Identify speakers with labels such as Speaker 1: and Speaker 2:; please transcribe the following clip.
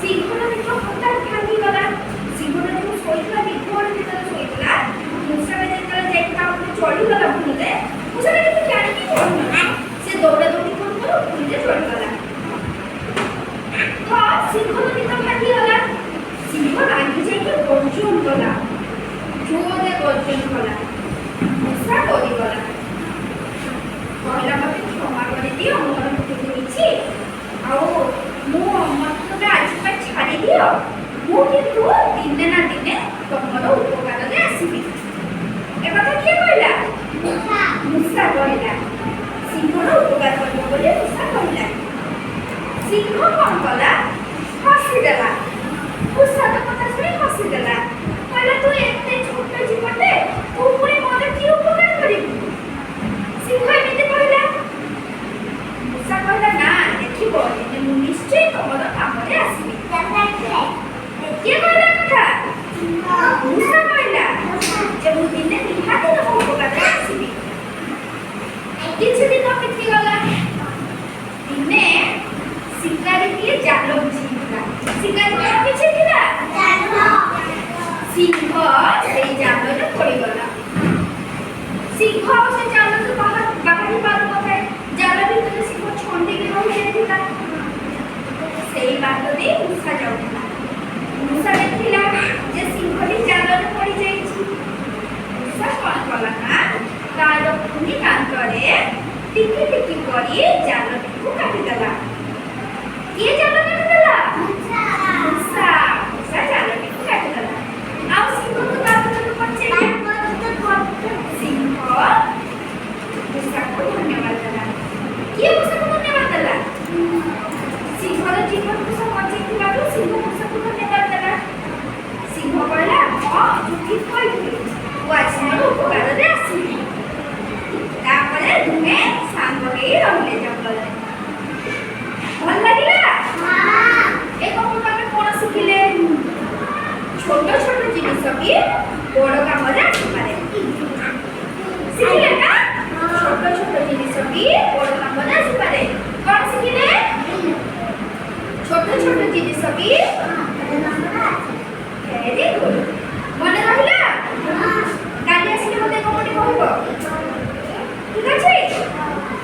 Speaker 1: ସିଂହର ପେଟ ହଠାତ୍ ଭାଙ୍ଗିଗଲା। ସିଂହଟା ଯେଉଁ ଶୋଇଥିଲା ବିଭୋର ଭିତରେ ଶୋଇଥିଲା, ମୂଷାଟା ଯେତେବେଳେ ଯାଇକି ତା ଉପରେ ଚଢ଼ିଗଲା ଭୁଲରେ, ମୂଷାଟା କିନ୍ତୁ ଜାଣିକି ଚଢ଼ିଗଲା। ସେ ଦୌଡ଼ା ଦୌଡ଼ି କରୁ କରୁ ଭୁଲରେ ଚଢ଼ିଗଲା। ତ ସିଂହର ପେଟ ଭାଙ୍ଗିଗଲା। ସିଂହ ରାଗି ଯାଇକି ଗର୍ଜନ କଲା, ଜୋରରେ ଗର୍ଜନ କଲା। ମୂଷା ଡରିଗଲା, କହିଲା ମୋତେ କ୍ଷମା କରିଦିଅ, ମୋର ଭୁଲ ହେଇଛି, ଆଉ ମୋତେ ତମେ ଆଜି ପାଇଁ ଛାଡ଼ି ଦିଅ, ମୁଁ କିନ୍ତୁ ଦିନେ ନା ଦିନେ ତମର ଉପକାରରେ ଆସିବି। ଏ କଥା କିଏ କହିଲା? ମୂଷା କହିଲା। ସିଂହର ଉପକାର କରିବ ବୋଲି ମୂଷା କହିଲା। ସିଂହ କ'ଣ କଲା? ହସିଦେଲା। ମୂଷାର କଥା ଶୁଣି ହସିଦେଲା, କହିଲା ତୁ ଏତେ ଛୋଟ ଜୀବଟେ, ତୁ ପୁଣି ମୋର କି ଉପକାର କରିବୁ? ସିଂହ ଏମିତି କହିଲା। ମୂଷା କହିଲା ନା, ଦେଖିବ ଦିନେ ମୁଁ ନିଶ୍ଚୟ ତମର କାମରେ ଆସିବି। କିଏ କହିଲା କଥା? ମୂଷା କହିଲା ଯେ ମୁଁ ଦିନେ ନିହାତି ତମ ଉପକାରରେ ଆସିବି। କିଛି ଦିନ ବିତିଗଲା। ଦିନେ ଶିକାରୀଟିଏ ଜାଲ ବିଛେଇଥିଲା। ଶିକାରୀ କ'ଣ ବିଛେଇଥିଲା? ସିଂହ ସେଇ ଜାଲରେ ପଡ଼ିଗଲା। ସିଂହ ସେ ଜାଲରୁ ବାହାରି ପାରୁନଥାଏ। ଜାଲ ଭିତରେ ସିଂହ ଛନ୍ଦିକି ରହିଯାଇଥିଲା। ସେଇ ବାଟ ଦେଇ ମୂଷା ଯାଉଥିଲା। ମୂଷା ଦେଖିଲା ଯେ ସିଂହଟି ଜାଲରେ ପଡ଼ିଯାଇଛି। ମୂଷା କ'ଣ କଲା ନା, ତାର ପୁଣି ଦାନ୍ତରେ ଟିକି ଟିକି କରି ଜାଲଟିକୁ କାଟିଦେଲା। କିଏ ଜାଲ କାଟିଦେଲା? ମୂଷା। ମୂଷା ଜାଲଟିକୁ କାଟିଦେଲା। ଆଉ ସିଂହକୁ ତା ଭିତରୁ ବଞ୍ଚେଇଲା। ସିଂହ ମୂଷାକୁ ଧନ୍ୟବାଦ ଦେଲା। କିଏ ମୂଷାକୁ ଧନ୍ୟବାଦ ଦେଲା? ସିଂହର ଜୀବନକୁ ସେ ବଞ୍ଚେଇଥିବାରୁ ସିଂହ ମୂଷାକୁ ଧନ୍ୟବାଦ ଦେଲା। ସିଂହ କହିଲା ହଁ ତୁ ଠିକ୍ କହିଥିଲୁ, ତୁ ଆଜି ମୋର ଉପକାରରେ ଆସିବି। ତାପରେ ଦୁହେଁ ସାଙ୍ଗ ହେଇ ରହିଲେ।